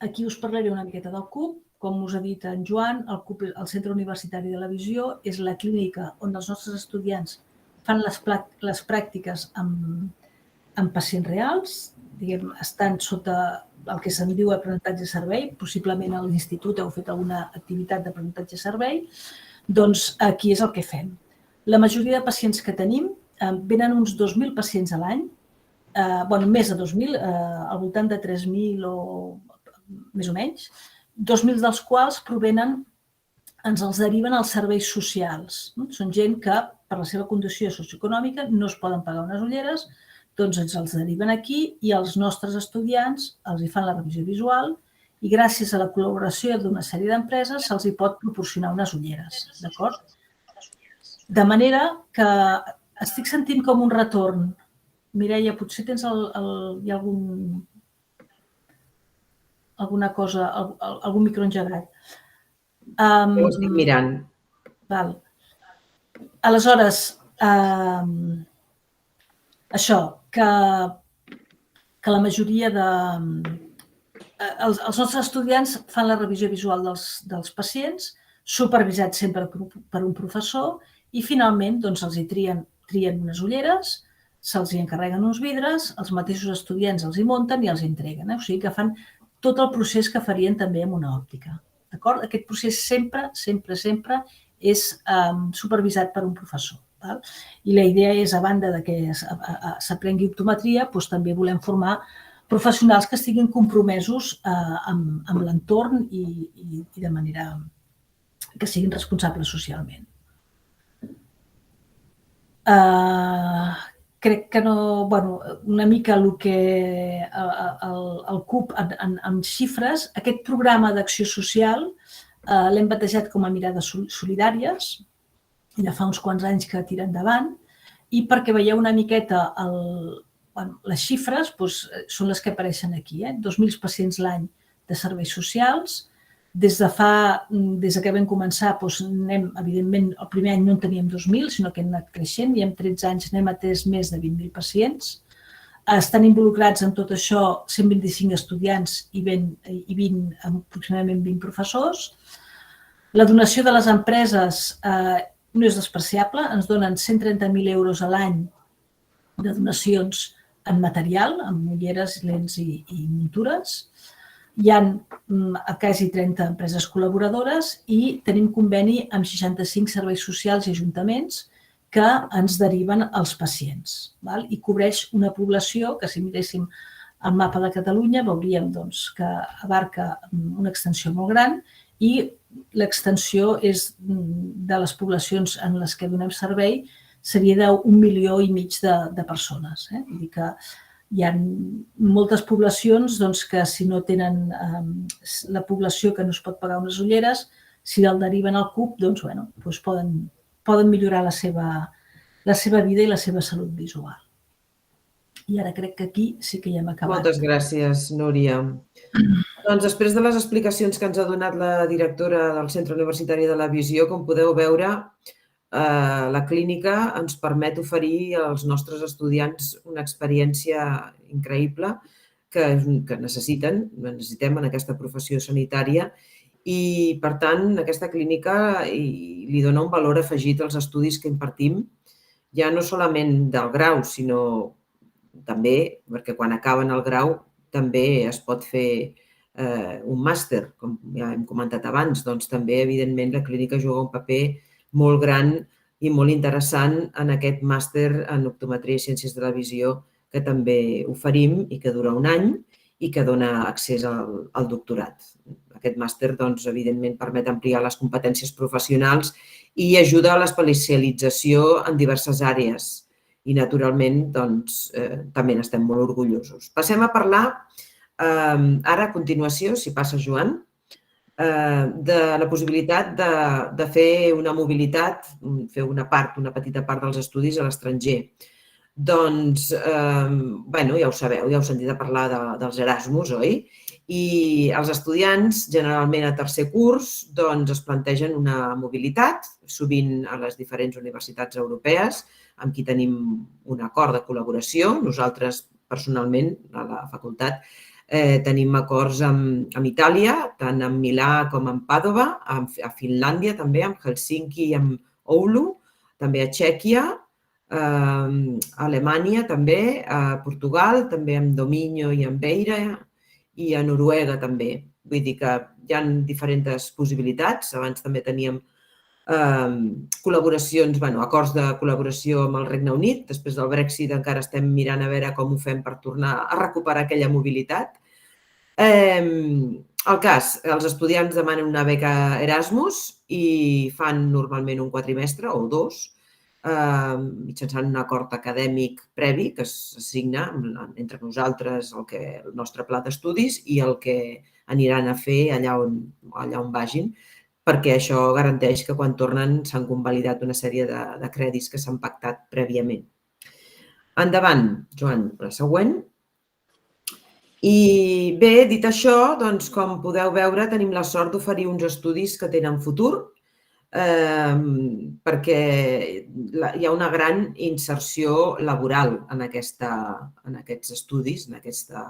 aquí us parlaré una miqueta del CUP. Com us ha dit en Joan, el CUP, el Centre Universitari de la Visió, és la clínica on els nostres estudiants fan les pràctiques amb pacients reals, estan sota el que se'n diu aprenentatge-servei, possiblement a l'institut heu fet alguna activitat d'aprenentatge-servei, doncs aquí és el que fem. La majoria de pacients que tenim, venen uns 2.000 pacients a l'any, més de 2.000, al voltant de 3.000 o més o menys, 2.000 dels quals ens els deriven als serveis socials. Són gent que, per la seva condició socioeconòmica, no es poden pagar unes ulleres, doncs ens els deriven aquí i els nostres estudiants els hi fan la revisió visual i gràcies a la col·laboració d'una sèrie d'empreses se'ls hi pot proporcionar unes ulleres. D'acord? De manera que estic sentint com un retorn. Mireia, potser tens hi ha alguna cosa, algun micro engegat. Ho estic mirant. Aleshores, això, que la majoria els nostres estudiants fan la revisió visual dels pacients, supervisats sempre per un professor, i finalment els hi trien unes ulleres, se'ls encarreguen uns vidres, els mateixos estudiants els hi munten i els entreguen. O sigui que fan tot el procés que farien també amb una òptica. D'acord? Aquest procés sempre és supervisat per un professor. I la idea és, a banda de que s'aprengui optometria, també volem formar professionals que estiguin compromesos amb l'entorn i de manera que siguin responsables socialment. Crec que no... Una mica el que el CUP en xifres, aquest programa d'acció social l'hem batejat com a Mirades Solidàries, ja fa uns quants anys que tira endavant, i perquè veieu una miqueta les xifres són les que apareixen aquí. 2.000 pacients l'any de serveis socials. Des que vam començar, evidentment, el primer any no en teníem 2.000, sinó que hem anat creixent i en 13 anys n'hem atès més de 20.000 pacients. Estan involucrats en tot això 125 estudiants i aproximadament 20 professors. La donació de les empreses no és despreciable, ens donen 130.000 euros a l'any de donacions en material, amb ulleres, lents i muntures. Hi ha quasi 30 empreses col·laboradores i tenim conveni amb 65 serveis socials i ajuntaments que ens deriven els pacients. I cobreix una població que, si miréssim el mapa de Catalunya, veuríem que abarca una extensió molt gran i l'extensió de les poblacions en les que donem servei seria d'1,5 milió de persones. Vull dir que hi ha moltes poblacions que, si no tenen la població que no es pot pagar unes ulleres, si el deriven al CUP, poden millorar la seva vida i la seva salut visual. I ara crec que aquí sí que ja hem acabat. Moltes gràcies, Núria. Doncs després de les explicacions que ens ha donat la directora del Centre Universitari de la Visió, com podeu veure, la clínica ens permet oferir als nostres estudiants una experiència increïble que necessitem en aquesta professió sanitària i, per tant, aquesta clínica li dona un valor afegit als estudis que impartim, ja no solament del grau, sinó també, perquè quan acaben el grau també es pot fer un màster, com ja hem comentat abans, doncs també, evidentment, la clínica juga un paper molt gran i molt interessant en aquest màster en optometria i ciències de la visió que també oferim i que dura un any i que dona accés al doctorat. Aquest màster, evidentment, permet ampliar les competències professionals i ajuda a l'especialització en diverses àrees i, naturalment, també n'estem molt orgullosos. Passem a parlar ara, a continuació, si passa, Joan, de la possibilitat de fer una mobilitat, fer una petita part dels estudis a l'estranger. Doncs, ja ho sabeu, ja heu sentit a parlar dels Erasmus, oi? I els estudiants, generalment a tercer curs, es plantegen una mobilitat, sovint a les diferents universitats europees, amb qui tenim un acord de col·laboració. Nosaltres, personalment, a la facultat, tenim acords amb Itàlia, tant amb Milà com amb Pàdova, a Finlàndia també, amb Helsinki i amb Oulu, també a Txèquia, a Alemanya també, a Portugal, també amb Dominyo i amb Beira i a Noruega també. Vull dir que hi ha diferents possibilitats. Abans també teníem col·laboracions, acords de col·laboració amb el Regne Unit. Després del Brexit encara estem mirant a veure com ho fem per tornar a recuperar aquella mobilitat. El cas, els estudiants demanen una beca Erasmus i fan normalment un quatrimestre o dos mitjançant un acord acadèmic previ que s'assigna entre nosaltres, el nostre pla d'estudis i el que aniran a fer allà on vagin, perquè això garanteix que quan tornen s'han convalidat una sèrie de crèdits que s'han pactat prèviament. Endavant, Joan, la següent. I bé, dit això, com podeu veure, tenim la sort d'oferir uns estudis que tenen futur, perquè hi ha una gran inserció laboral en aquests estudis, en aquesta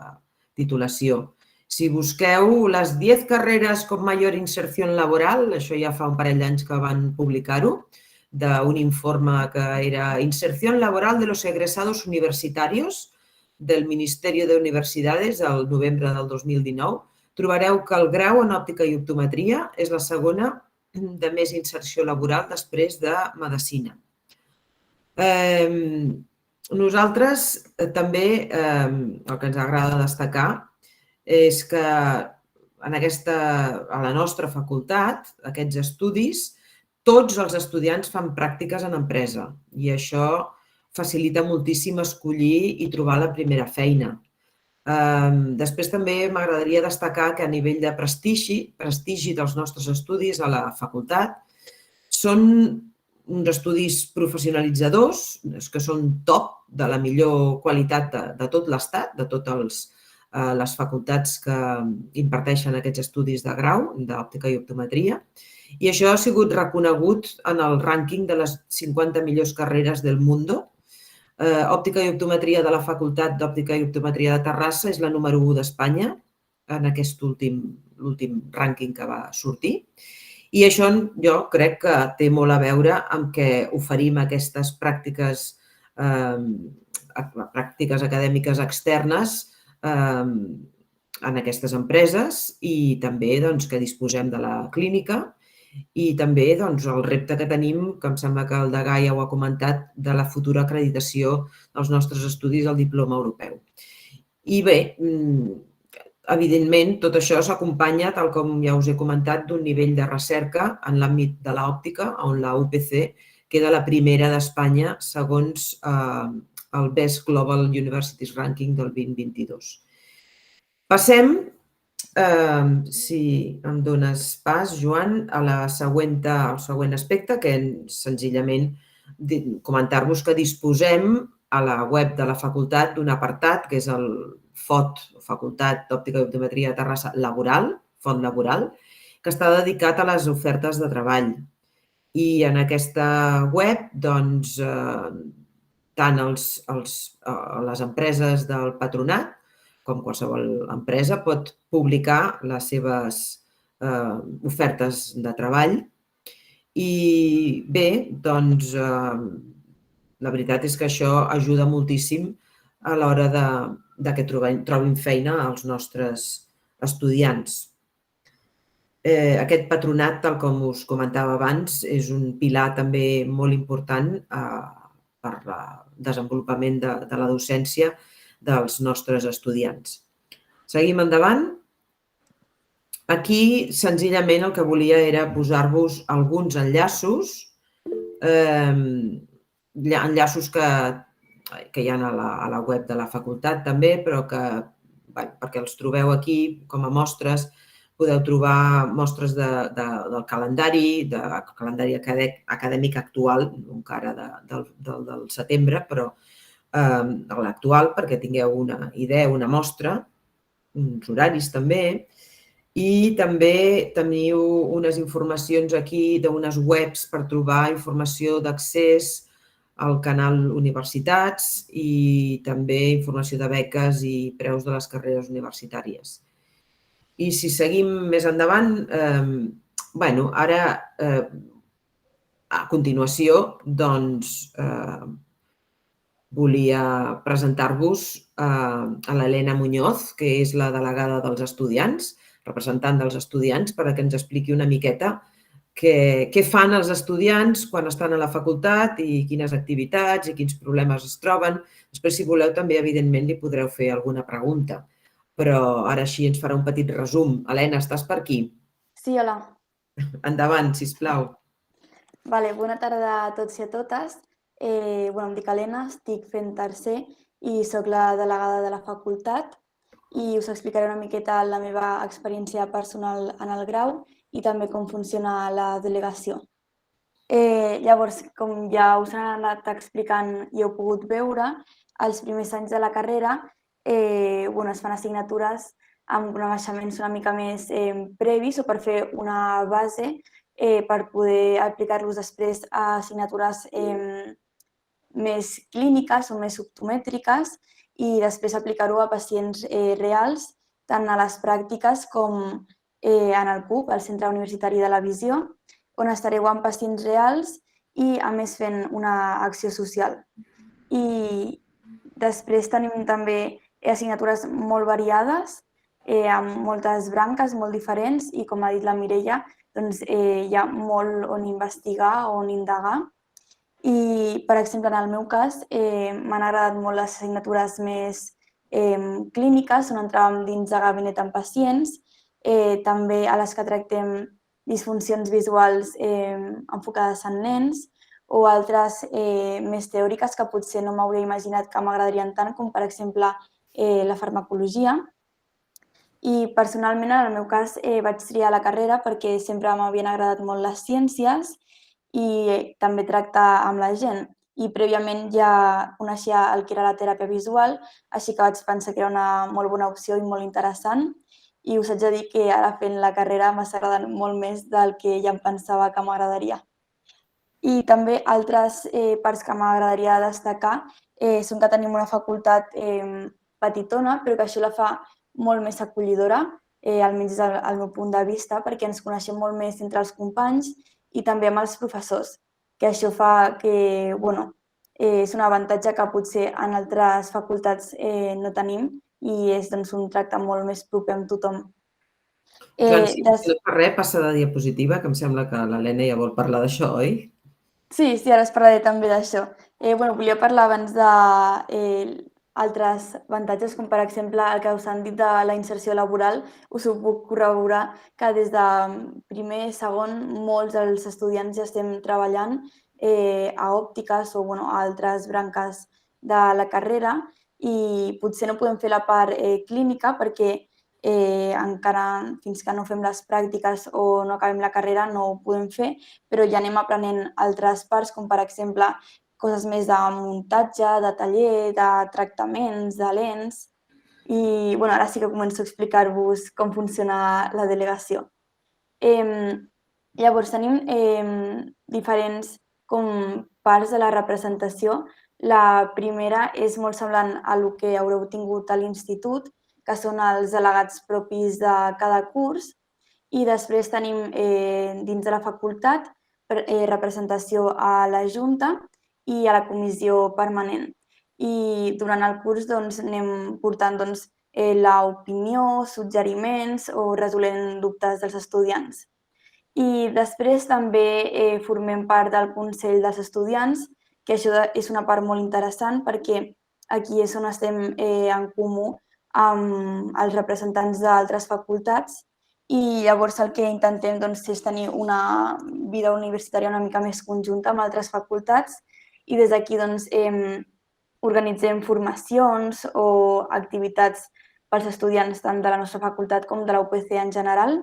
titulació. Si busqueu les 10 carreres con mayor inserción laboral, això ja fa un parell d'anys que van publicar-ho, d'un informe que era Inserción laboral de los egresados universitarios del Ministerio de Universidades al novembre del 2019. Trobareu que el grau en òptica i optometria és la segona de més inserció laboral després de medicina. Nosaltres també el que ens agrada destacar és que a la nostra facultat, aquests estudis, tots els estudiants fan pràctiques en empresa i això facilita moltíssim escollir i trobar la primera feina. Després també m'agradaria destacar que a nivell de prestigi dels nostres estudis a la facultat, són uns estudis professionalitzadors que són top de la millor qualitat de tot l'Estat, de totes les facultats que imparteixen aquests estudis de grau d'òptica i optometria. I això ha sigut reconegut en el rànquing de les 50 millors carreres del Mundo. Òptica i optometria de la Facultat d'Òptica i Optometria de Terrassa és la número 1 d'Espanya en aquest l'últim rànquing que va sortir. I això jo crec que té molt a veure amb que oferim aquestes pràctiques acadèmiques externes en aquestes empreses i també que disposem de la clínica i també el repte que tenim, que em sembla que el degà ja ho ha comentat, de la futura acreditació dels nostres estudis al diploma europeu. I bé, evidentment, tot això s'acompanya, tal com ja us he comentat, d'un nivell de recerca en l'àmbit de l'òptica, on la UPC queda la primera d'Espanya segons el Best Global Universities Ranking del 2022. Passem, si em dones pas, Joan, al següent aspecte, que senzillament comentar-vos que disposem a la web de la facultat d'un apartat, que és el FOT, Facultat d'Òptica i Optometria de Terrassa Laboral, FOT Laboral, que està dedicat a les ofertes de treball. I en aquesta web, tant les empreses del patronat com qualsevol empresa pot publicar les seves ofertes de treball. I bé, la veritat és que això ajuda moltíssim a l'hora que trobin feina als nostres estudiants. Aquest patronat, tal com us comentava abans, és un pilar també molt important per al desenvolupament de la docència dels nostres estudiants. Seguim endavant. Aquí, senzillament, el que volia era posar-vos alguns enllaços, enllaços que hi ha a la web de la facultat també, però que, perquè els trobeu aquí com a mostres, podeu trobar mostres del calendari acadèmic actual, no encara del setembre, però l'actual, perquè tingueu una idea, una mostra, uns horaris també, i també teniu unes informacions aquí d'unes webs per trobar informació d'accés al canal Universitats i també informació de beques i preus de les carreres universitàries. I si seguim més endavant, ara, a continuació, volia presentar-vos a l'Helena Muñoz, que és la delegada dels estudiants, representant dels estudiants, perquè ens expliqui una miqueta què fan els estudiants quan estan a la facultat i quines activitats i quins problemes es troben. Després, si voleu, també, evidentment, li podreu fer alguna pregunta. Però ara així ens farà un petit resum. Helena, estàs per aquí? Sí, hola. Endavant, sisplau. Bona tarda a tots i a totes. Em dic Helena, estic fent tercer i soc la delegada de la facultat i us explicaré una miqueta la meva experiència personal en el grau i també com funciona la delegació. Llavors, com ja us han anat explicant i heu pogut veure, els primers anys de la carrera es fan assignatures amb coneixements una mica més previs o per fer una base per poder aplicar-los després a assignatures més clíniques o més optomètriques i després aplicar-ho a pacients reals, tant a les pràctiques com en el CUP, el Centre Universitari de la Visió, on estareu amb pacients reals i a més fent una acció social. I després tenim també assignatures molt variades, amb moltes branques molt diferents i, com ha dit la Mireia, doncs, hi ha molt on investigar, on indagar. I, per exemple, en el meu cas, m'han agradat molt les assignatures més clíniques, on entràvem dins de gabinet amb pacients, també a les que tractem disfuncions visuals enfocades en nens, o altres més teòriques que potser no m'hauria imaginat que m'agradarien tant, com per exemple la farmacologia. I personalment, en el meu cas, vaig triar la carrera perquè sempre m'havien agradat molt les ciències i també tractar amb la gent. I prèviament ja coneixia el que era la teràpia visual, així que vaig pensar que era una molt bona opció i molt interessant. I us haig de dir que ara fent la carrera m'està agradant molt més del que ja em pensava que m'agradaria. I també altres parts que m'agradaria destacar són que tenim una facultat petitona, però que això la fa molt més acollidora, almenys des del meu punt de vista, perquè ens coneixem molt més entre els companys i també amb els professors, que això fa que, és un avantatge que potser en altres facultats no tenim i és un tracte molt més proper amb tothom. Joan, si no fa res, passa de diapositiva, que em sembla que l'Helena ja vol parlar d'això, oi? Sí, ara us parlaré també d'això. Volia parlar abans d'altres avantatges, com per exemple el que us han dit de la inserció laboral. Us ho puc corroborar que des de primer, segon, molts dels estudiants ja estem treballant a òptiques o a altres branques de la carrera i potser no podem fer la part clínica perquè encara fins que no fem les pràctiques o no acabem la carrera no ho podem fer, però ja anem aprenent altres parts, com per exemple coses més de muntatge, de taller, de tractaments, de lents. I ara sí que començo a explicar-vos com funciona la delegació. Llavors tenim diferents parts de la representació. La primera és molt semblant a el que haureu tingut a l'institut, que són els delegats propis de cada curs, i després tenim dins de la facultat representació a la Junta i a la comissió permanent. I durant el curs anem portant l'opinió, suggeriments o resolent dubtes dels estudiants. I després també formem part del Consell dels Estudiants, que això és una part molt interessant perquè aquí és on estem en comú amb els representants d'altres facultats i llavors el que intentem és tenir una vida universitària una mica més conjunta amb altres facultats i des d'aquí organitzem formacions o activitats pels estudiants tant de la nostra facultat com de la UPC en general.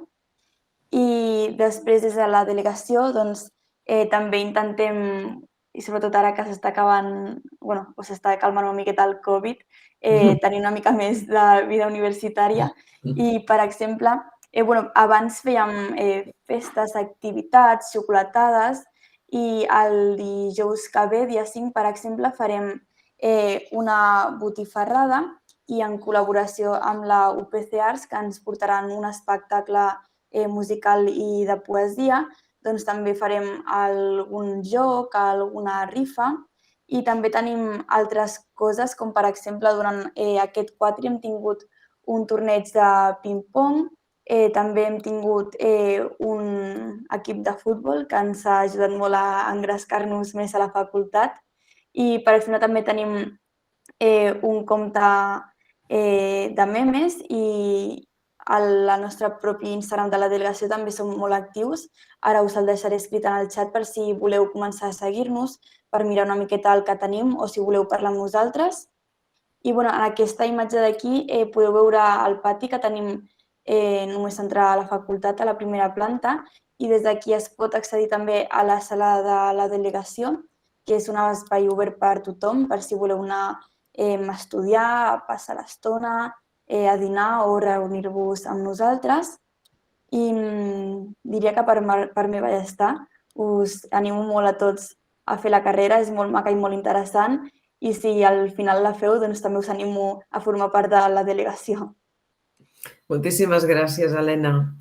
I després des de la delegació també intentem, i sobretot ara que s'està acabant, s'està calmant una miqueta el Covid, tenir una mica més de vida universitària i, per exemple, abans fèiem festes, activitats, xocolatades i el dijous que ve, dia 5, per exemple, farem una botifarrada i en col·laboració amb la UPC Arts, que ens portaran un espectacle musical i de poesia, també farem algun joc, alguna rifa i també tenim altres coses, com per exemple, durant aquest quatri hem tingut un torneig de ping-pong, també hem tingut un equip de futbol que ens ha ajudat molt a engrescar-nos més a la facultat i, per exemple, també tenim un compte de memes i al nostre propi Instagram de la delegació també som molt actius. Ara us el deixaré escrit en el xat per si voleu començar a seguir-nos, per mirar una miqueta el que tenim o si voleu parlar amb nosaltres. I en aquesta imatge d'aquí podeu veure el pati que tenim només entrar a la facultat, a la primera planta, i des d'aquí es pot accedir també a la sala de la delegació, que és un espai obert per tothom, per si voleu anar a estudiar, a passar l'estona, a dinar o reunir-vos amb nosaltres. I diria que per mi ja està. Us animo molt a tots a fer la carrera, és molt maca i molt interessant. I si al final la feu, també us animo a formar part de la delegació. Moltíssimes gràcies, Helena.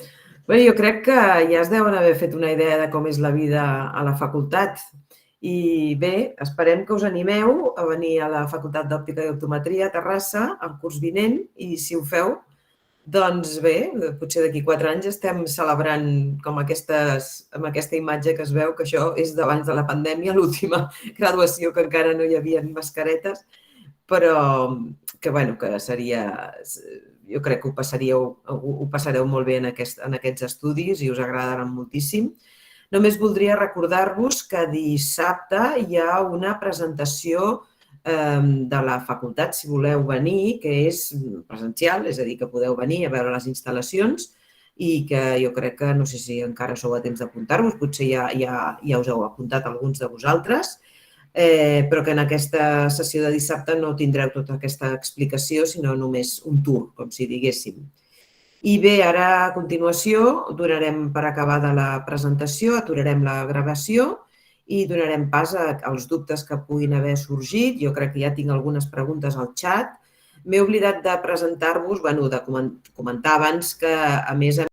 Bé, jo crec que ja es deuen haver fet una idea de com és la vida a la facultat. I bé, esperem que us animeu a venir a la Facultat d'Òptica i Optometria a Terrassa el curs vinent i si ho feu, doncs bé, potser d'aquí 4 anys estem celebrant com amb aquesta imatge que es veu que això és d'abans de la pandèmia, l'última graduació que encara no hi havia mascaretes, però que seria... Jo crec que ho passareu molt bé en aquests estudis i us agradaran moltíssim. Només voldria recordar-vos que dissabte hi ha una presentació de la facultat, si voleu venir, que és presencial, és a dir, que podeu venir a veure les instal·lacions i que jo crec que, no sé si encara sou a temps d'apuntar-vos, potser ja us heu apuntat alguns de vosaltres, però que en aquesta sessió de dissabte no tindreu tota aquesta explicació, sinó només un tour, com si diguéssim. I bé, ara a continuació donarem per acabada la presentació, aturarem la gravació i donarem pas als dubtes que puguin haver sorgit. Jo crec que ja tinc algunes preguntes al xat. M'he oblidat de presentar-vos, de comentar abans que, a més